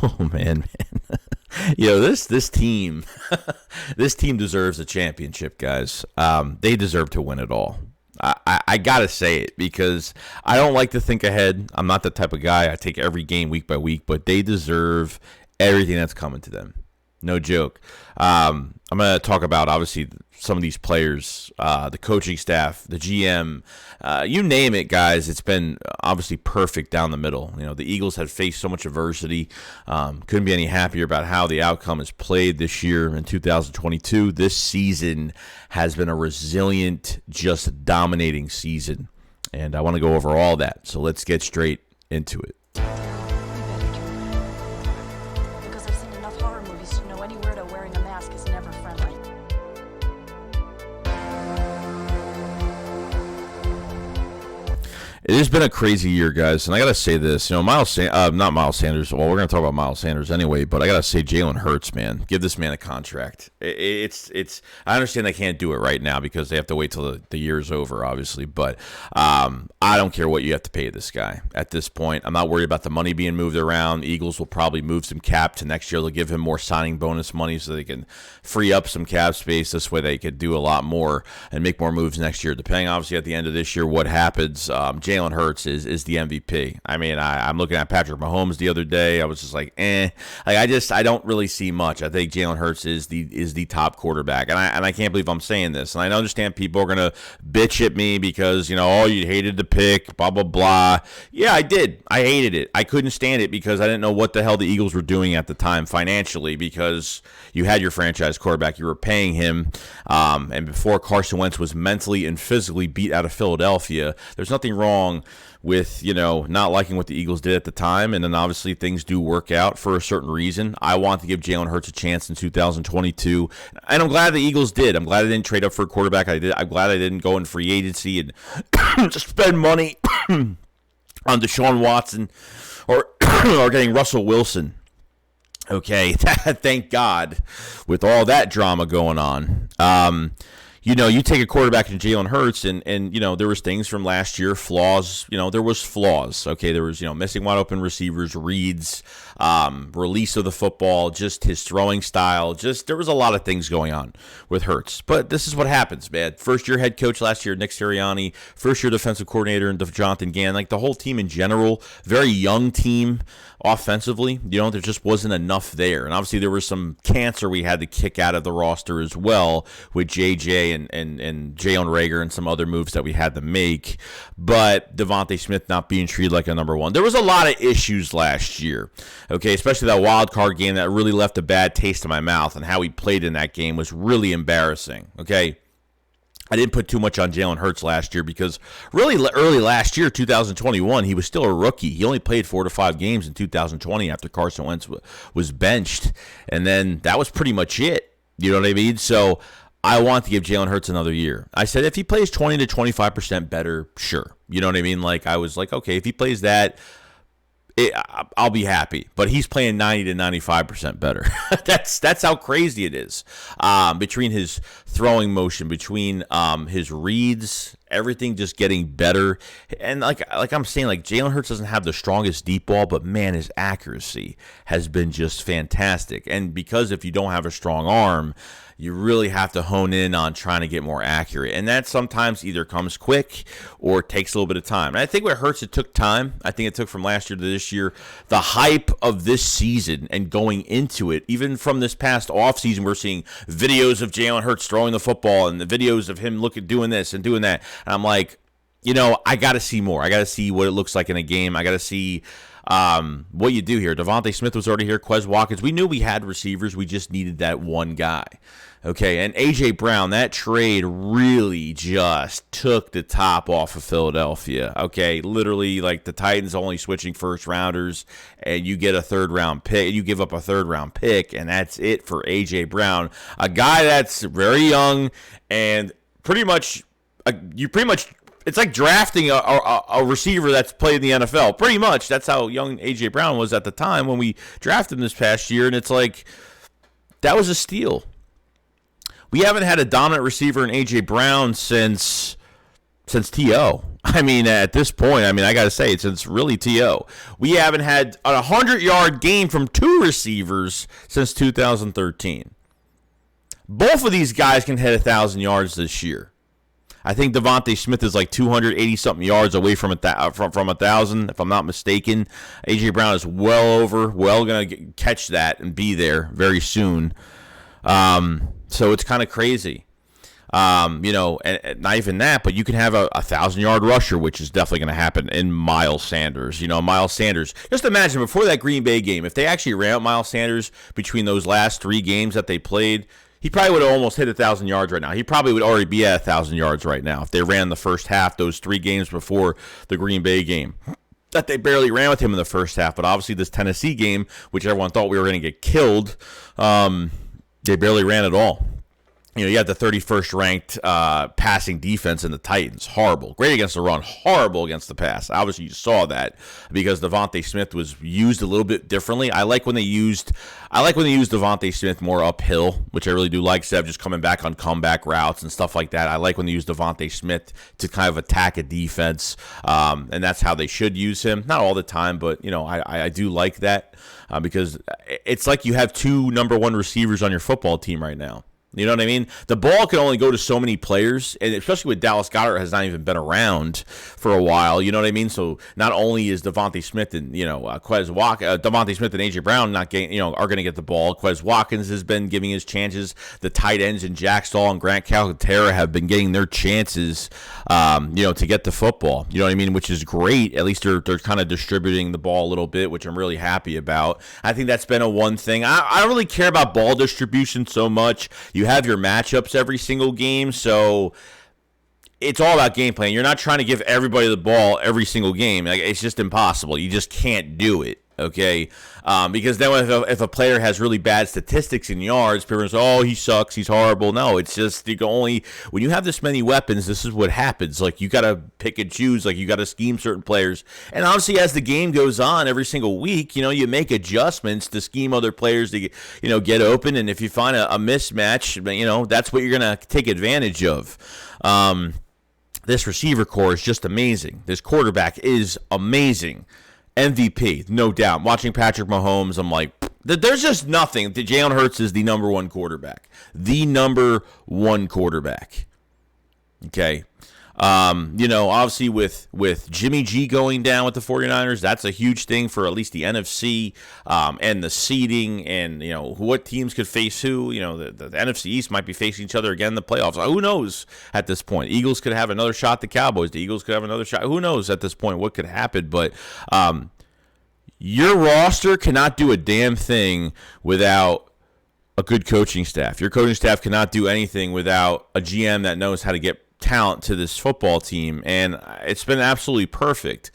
Oh man. This team, this team deserves a championship, guys. They deserve to win it all. I gotta say it because I don't like to think ahead. I'm not the type of guy. I take every game week by week, but they deserve everything that's coming to them. No joke. I'm going to talk about, obviously, some of these players, the coaching staff, the GM, you name it, guys. It's been obviously perfect down the middle. The Eagles have faced so much adversity. Couldn't be any happier about how the outcome is played this year in 2022. This season has been a resilient, just dominating season. And I want to go over all that. So let's get straight into it. It has been a crazy year, guys, and I gotta say this. Not Miles Sanders. Well, we're gonna talk about Miles Sanders anyway, but I gotta say Jalen Hurts, man, give this man a contract. It's. I understand they can't do it right now because they have to wait till the year's over, obviously. But I don't care what you have to pay this guy at this point. I'm not worried about the money being moved around. The Eagles will probably move some cap to next year. They'll give him more signing bonus money so they can free up some cap space. This way, they could do a lot more and make more moves next year. Depending, obviously, at the end of this year, what happens. Jalen Hurts is the MVP. I mean, I'm looking at Patrick Mahomes the other day. I was just like, I don't really see much. I think Jalen Hurts is the top quarterback, and I can't believe I'm saying this. And I understand people are gonna bitch at me because you hated the pick, blah blah blah. Yeah, I did. I hated it. I couldn't stand it because I didn't know what the hell the Eagles were doing at the time financially because you had your franchise quarterback, you were paying him, and before Carson Wentz was mentally and physically beat out of Philadelphia, there's nothing wrong with not liking what the Eagles did at the time, and then obviously things do work out for a certain reason. I want to give Jalen Hurts a chance in 2022, and I'm glad the Eagles did. I'm glad I didn't trade up for a quarterback. I'm glad I didn't go in free agency and just spend money on Deshaun Watson or getting Russell Wilson. Okay, thank God with all that drama going on. You take a quarterback in Jalen Hurts, and there was things from last year, flaws. There was flaws. Okay, there was missing wide open receivers, reads, release of the football, just his throwing style. Just there was a lot of things going on with Hurts. But this is what happens, man. First year head coach last year, Nick Sirianni. First year defensive coordinator, and Jonathan Gann. Like the whole team in general, very young team offensively. There just wasn't enough there, and obviously there was some cancer we had to kick out of the roster as well with JJ and Jalen Reagor and some other moves that we had to make. But Devontae Smith not being treated like a number one. There was a lot of issues last year, okay, especially that wild card game that really left a bad taste in my mouth, and how he played in that game was really embarrassing, okay? I didn't put too much on Jalen Hurts last year because really early last year, 2021, he was still a rookie. He only played 4 to 5 games in 2020 after Carson Wentz was benched, and then that was pretty much it. You know what I mean? So I want to give Jalen Hurts another year. I said if he plays 20 to 25% better, sure. You know what I mean? Like I was like, okay, if he plays that, I'll be happy. But he's playing 90 to 95% better. That's how crazy it is. Between his throwing motion, between his reads, everything just getting better. And like I'm saying, like Jalen Hurts doesn't have the strongest deep ball, but man, his accuracy has been just fantastic. And because if you don't have a strong arm, you really have to hone in on trying to get more accurate. And that sometimes either comes quick or takes a little bit of time. And I think what Hurts, it took time. I think it took from last year to this year. The hype of this season and going into it, even from this past offseason, we're seeing videos of Jalen Hurts throwing the football and the videos of him doing this and doing that. And I'm like, I got to see more. I got to see what it looks like in a game. I got to see what you do here. Devontae Smith was already here. Quez Watkins. We knew we had receivers. We just needed that one guy. Okay, and A.J. Brown, that trade really just took the top off of Philadelphia. Okay, literally, like the Titans only switching first rounders, and you get a third-round pick. You give up a third-round pick, and that's it for A.J. Brown, a guy that's very young and pretty much it's like drafting a receiver that's played in the NFL. Pretty much, that's how young A.J. Brown was at the time when we drafted him this past year, and it's like that was a steal. We haven't had a dominant receiver in A.J. Brown since since T.O. I mean, at this point, I got to say, since really T.O. We haven't had a 100-yard game from 2 receivers since 2013. Both of these guys can hit 1,000 yards this year. I think Devontae Smith is like 280-something yards away from 1,000, if I'm not mistaken. A.J. Brown is well going to catch that and be there very soon. So it's kind of crazy. And not even that, but you can have a 1,000-yard rusher, which is definitely going to happen in Miles Sanders. Miles Sanders, just imagine before that Green Bay game, if they actually ran out Miles Sanders between those last 3 games that they played, he probably would have almost hit 1,000 yards right now. He probably would already be at 1,000 yards right now if they ran the first half, those 3 games before the Green Bay game. That they barely ran with him in the first half, but obviously this Tennessee game, which everyone thought we were going to get killed, they barely ran at all. You got the 31st ranked passing defense in the Titans. Horrible. Great against the run. Horrible against the pass. Obviously, you saw that because Devontae Smith was used a little bit differently. I like when they used Devontae Smith more uphill, which I really do like, instead of just coming back on comeback routes and stuff like that. I like when they use Devontae Smith to kind of attack a defense, and that's how they should use him. Not all the time, but I do like that because it's like you have 2 number 1 receivers on your football team right now. You know what I mean? The ball can only go to so many players, and especially with Dallas Goedert has not even been around for a while. You know what I mean? So not only is Devontae Smith and Devontae Smith and A.J. Brown not getting, are going to get the ball. Quez Watkins has been giving his chances. The tight ends in Jack Stoll and Grant Calcaterra have been getting their chances, to get the football. You know what I mean? Which is great. At least they're kind of distributing the ball a little bit, which I'm really happy about. I think that's been a one thing. I don't really care about ball distribution so much. You have your matchups every single game, so it's all about game plan. You're not trying to give everybody the ball every single game. It's just impossible. You just can't do it, okay? Because then if a player has really bad statistics in yards, people say, oh, he sucks, he's horrible. No, it's just when you have this many weapons, this is what happens. Like, you got to pick and choose. Like, you got to scheme certain players. And obviously, as the game goes on every single week, you make adjustments to scheme other players to, get open. And if you find a mismatch, that's what you're going to take advantage of. This receiver core is just amazing. This quarterback is amazing. MVP, no doubt. Watching Patrick Mahomes, I'm like, there's just nothing. Jalen Hurts is the number 1 quarterback. The number 1 quarterback. Okay. Obviously with Jimmy G going down with the 49ers, that's a huge thing for at least the NFC and the seeding and, what teams could face who. The NFC East might be facing each other again in the playoffs. Who knows at this point? Eagles could have another shot at the Cowboys. The Eagles could have another shot. Who knows at this point what could happen? But your roster cannot do a damn thing without a good coaching staff. Your coaching staff cannot do anything without a GM that knows how to get talent to this football team, and it's been absolutely perfect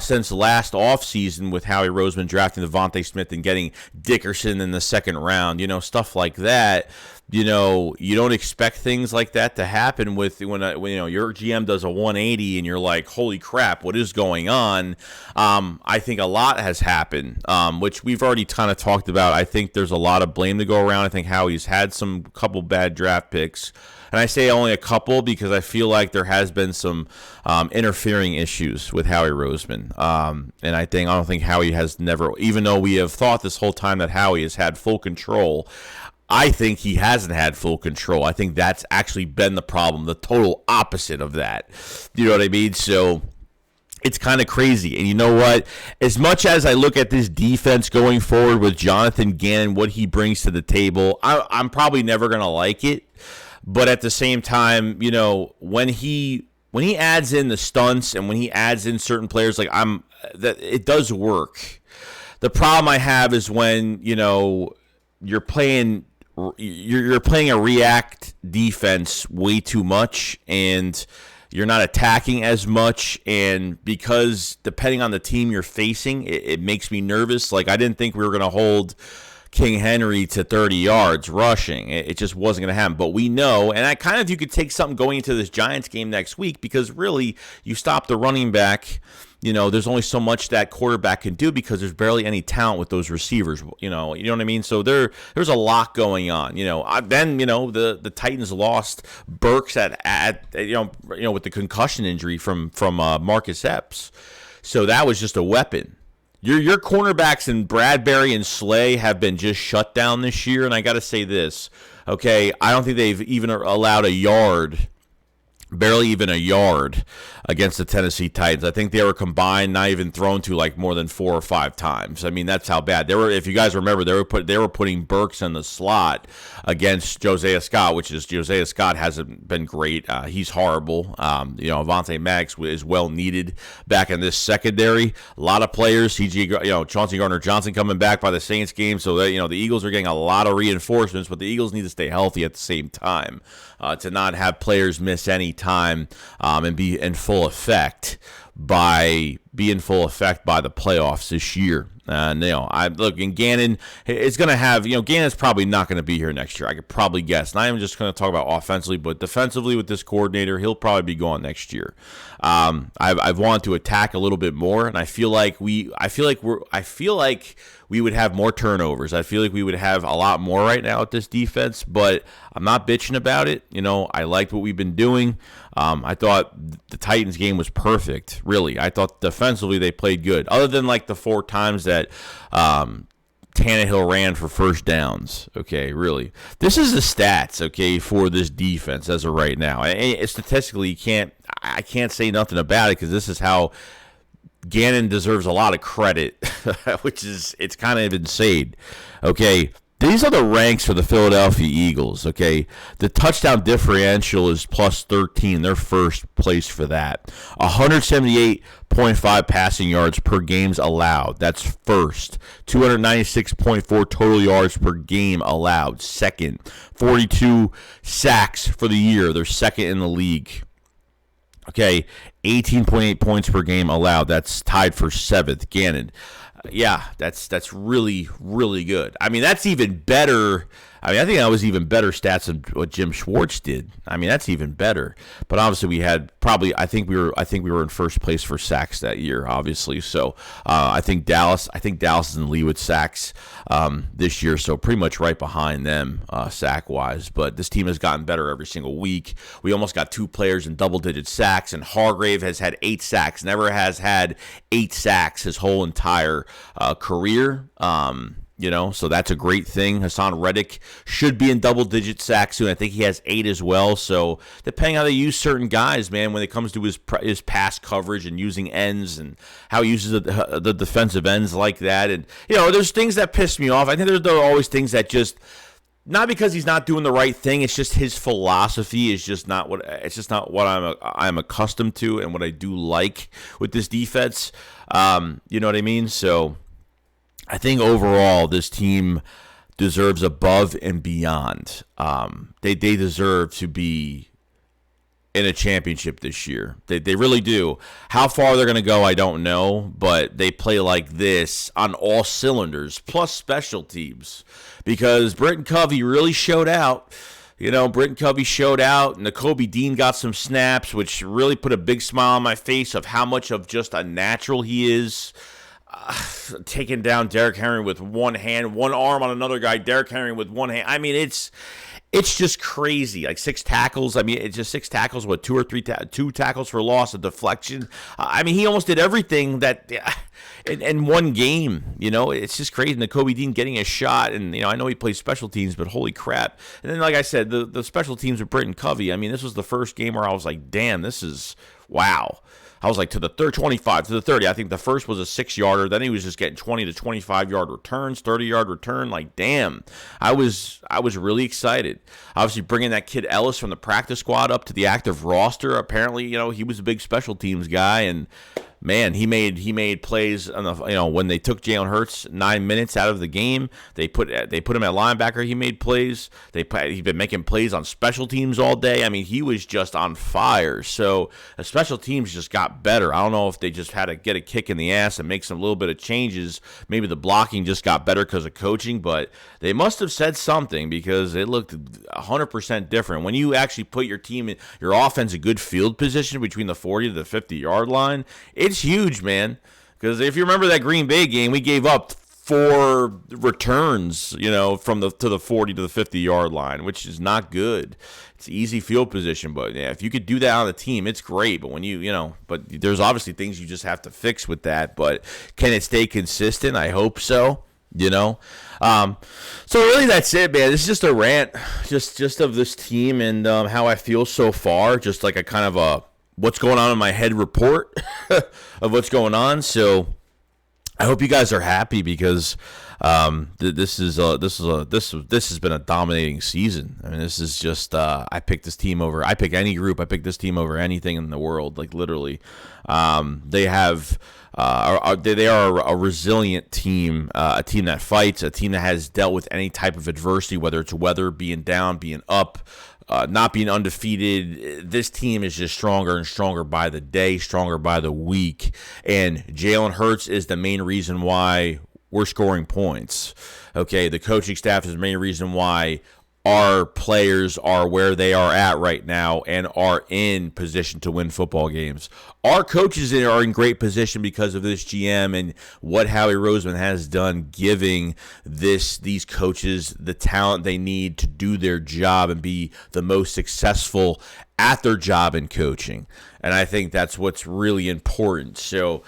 since last offseason with Howie Roseman drafting Devontae Smith and getting Dickerson in the second round, stuff like that. You don't expect things like that to happen when your GM does a 180 and you're like, holy crap, what is going on? I think a lot has happened, which we've already kind of talked about. I think there's a lot of blame to go around. I think Howie's had some couple bad draft picks. And I say only a couple because I feel like there has been some interfering issues with Howie Roseman. And I don't think Howie has never, even though we have thought this whole time that Howie has had full control, I think he hasn't had full control. I think that's actually been the problem, the total opposite of that. You know what I mean? So it's kind of crazy. And you know what? As much as I look at this defense going forward with Jonathan Gannon, what he brings to the table, I'm probably never going to like it. But at the same time, when he adds in the stunts and when he adds in certain players, it does work. The problem I have is when you're playing a react defense way too much and you're not attacking as much, and because depending on the team you're facing, it makes me nervous. Like, I didn't think we were going to hold King Henry to 30 yards rushing. It just wasn't going to happen. But we know, and you could take something going into this Giants game next week, because really you stop the running back, there's only so much that quarterback can do because there's barely any talent with those receivers. You know what I mean? So there's a lot going on. Then the Titans lost Burks at with the concussion injury from Marcus Epps. So that was just a weapon. Your cornerbacks in Bradbury and Slay have been just shut down this year, and I got to say this, okay? I don't think they've even allowed a yard, barely even a yard, against the Tennessee Titans. I think they were combined, not even thrown to like more than 4 or 5 times. I mean, that's how bad they were. If you guys remember, they were putting Burks in the slot against Josiah Scott, which is Josiah Scott hasn't been great. He's horrible. Avonte Maddox is well needed back in this secondary. A lot of players, Chauncey Gardner-Johnson coming back by the Saints game, so that the Eagles are getting a lot of reinforcements, but the Eagles need to stay healthy at the same time to not have players miss any time and be in full effect by the playoffs this year. And Gannon is going to have, Gannon's probably not going to be here next year. I could probably guess. And I am just going to talk about offensively, but defensively with this coordinator, he'll probably be gone next year. I've wanted to attack a little bit more, and I feel like we would have more turnovers. I feel like we would have a lot more right now at this defense, but I'm not bitching about it. I liked what we've been doing. I thought the Titans game was perfect, really. I thought defensively they played good, other than like the 4 times that Tannehill ran for first downs. Okay, really. This is the stats, okay, for this defense as of right now. Statistically, I can't say nothing about it because this is how Gannon deserves a lot of credit, it's kind of insane. Okay, these are the ranks for the Philadelphia Eagles, okay? The touchdown differential is plus 13. They're first place for that. 178.5 passing yards per games allowed. That's first. 296.4 total yards per game allowed. Second. 42 sacks for the year. They're second in the league. Okay, 18.8 points per game allowed. That's tied for 7th. Gannon. Yeah, that's really, really good. I mean, that's even better. I think that was even better stats than what Jim Schwartz did. I mean, that's even better. But obviously, we had I think we were in first place for sacks that year, obviously. So I think Dallas is in the lead with sacks this year, so pretty much right behind them sack wise. But this team has gotten better every single week. We almost got 2 players in double-digit sacks, and Hargrave has had 8 sacks. Never has had 8 sacks his whole entire career. So that's a great thing. Hassan Reddick should be in double-digit sacks soon. I think he has 8 as well. So depending how they use certain guys, man, when it comes to his pass coverage and using ends and how he uses the defensive ends like that. And, there's things that piss me off. I think there are always things that just, not because he's not doing the right thing, it's just his philosophy is just not what I'm accustomed to and what I do like with this defense. You know what I mean? So I think overall this team deserves above and beyond. They deserve to be in a championship this year. They really do. How far they're going to go, I don't know, but they play like this on all cylinders, plus special teams, because Britton Covey really showed out. Britton Covey showed out. Nakobe Dean got some snaps, which really put a big smile on my face of how much of just a natural he is. Taking down Derrick Henry with one hand, one arm on another guy, Derrick Henry with one hand. I mean, it's just crazy. Like 6 tackles. I mean, it's just 6 tackles, 2 or 3 2 tackles for loss, a deflection. I mean, he almost did everything that in one game. It's just crazy. Nakobe Dean getting a shot, and I know he plays special teams, but holy crap. And then, like I said, the special teams with Britton Covey. I mean, this was the first game where I was like, damn, this is wow. I was like to the 25 to the 30. I think the first was a 6-yarder. Then he was just getting 20 to 25-yard returns, 30-yard return. Like, damn, I was really excited. Obviously, bringing that kid Ellis from the practice squad up to the active roster. Apparently, he was a big special teams guy, and man, he made plays on the, when they took Jalen Hurts 9 minutes out of the game, they put him at linebacker. He made plays. He's been making plays on special teams all day. I mean, he was just on fire. So the special teams just got better. I don't know if they just had to get a kick in the ass and make some little bit of changes. Maybe the blocking just got better because of coaching, but they must have said something because it looked 100% different. When you actually put your team in your offense a good field position between the 40 to the 50-yard line, it's it's huge, man. Because if you remember that Green Bay game, we gave up 4 returns, from to the 40 to the 50-yard line, which is not good. It's easy field position, but yeah, if you could do that on the team, it's great. But when but there's obviously things you just have to fix with that. But can it stay consistent? I hope so. So really that's it, man. This is just a rant, just of this team and how I feel so far. Just like a kind of a what's going on in my head report of what's going on. So I hope you guys are happy because this has been a dominating season. I mean, this is just I pick any group. I pick this team over anything in the world. Like literally, they are a resilient team, a team that fights, a team that has dealt with any type of adversity, whether it's weather, being down, being up. Not being undefeated. This team is just stronger and stronger by the day, stronger by the week. And Jalen Hurts is the main reason why we're scoring points. Okay, the coaching staff is the main reason why our players are where they are at right now and are in position to win football games. Our coaches are in great position because of this GM and what Howie Roseman has done, giving these coaches the talent they need to do their job and be the most successful at their job in coaching. And I think that's what's really important. So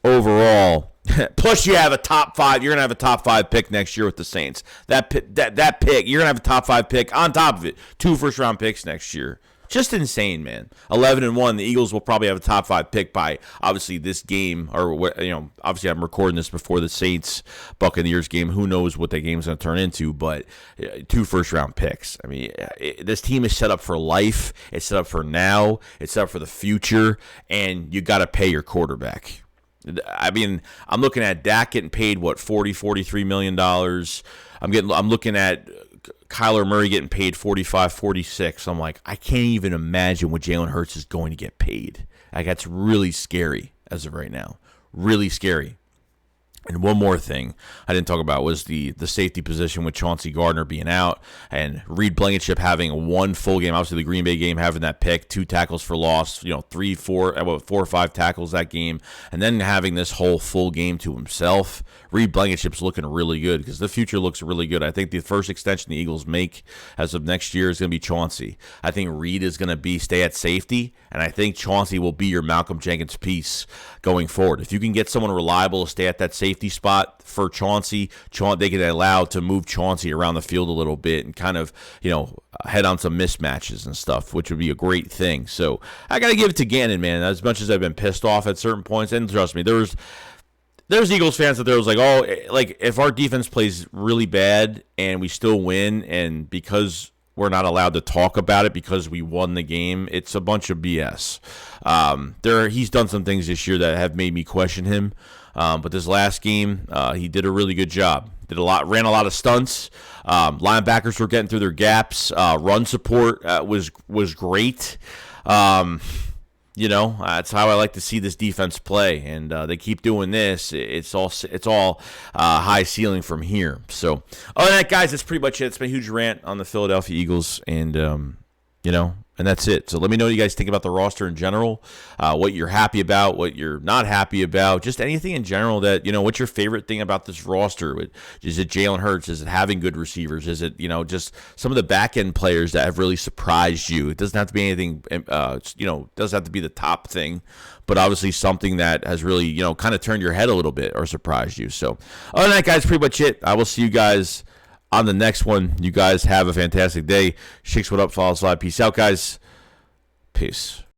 overall, plus you have a top 5. You're gonna have a top 5 pick next year with the Saints. That pick, you're gonna have a top 5 pick on top of it. 2 first-round picks next year. Just insane, man. 11-1. The Eagles will probably have a top 5 pick by obviously this game, or obviously I'm recording this before the Saints Buccaneers game. Who knows what that game's going to turn into? But 2 first-round picks. I mean, this team is set up for life. It's set up for now. It's set up for the future, and you got to pay your quarterback. I mean, I'm looking at Dak getting paid $43 million. I'm looking at Kyler Murray getting paid $45-46. I'm like, I can't even imagine what Jalen Hurts is going to get paid. Like, that's really scary as of right now. Really scary. And one more thing I didn't talk about was the safety position with Chauncey Gardner being out and Reed Blankenship having 1 full game. Obviously, the Green Bay game having that pick, 2 tackles for loss, 4 or 5 tackles that game, and then having this whole full game to himself. Reed Blankenship's looking really good because the future looks really good. I think the first extension the Eagles make as of next year is going to be Chauncey. I think Reed is going to stay at safety, and I think Chauncey will be your Malcolm Jenkins piece going forward. If you can get someone reliable to stay at that safety spot for Chauncey, they can allow to move Chauncey around the field a little bit and kind of, head on some mismatches and stuff, which would be a great thing. So I got to give it to Gannon, man. As much as I've been pissed off at certain points, and trust me, there's Eagles fans out there who was like, oh, like if our defense plays really bad and we still win, and because we're not allowed to talk about it because we won the game, it's a bunch of BS. He's done some things this year that have made me question him. But this last game, he did a really good job. Ran a lot of stunts. Linebackers were getting through their gaps. Run support was great. That's how I like to see this defense play, and they keep doing this. It's all high ceiling from here. So, other than that, guys, that's pretty much it. It's been a huge rant on the Philadelphia Eagles, and and that's it. So let me know what you guys think about the roster in general, what you're happy about, what you're not happy about, just anything in general that, what's your favorite thing about this roster? Is it Jalen Hurts? Is it having good receivers? Is it, just some of the back-end players that have really surprised you? It doesn't have to be anything, doesn't have to be the top thing, but obviously something that has really, kind of turned your head a little bit or surprised you. So other than that, guys, pretty much it. I will see you guys on the next one. You guys have a fantastic day. SHAKESQUAD up, follow us live. Peace out, guys. Peace.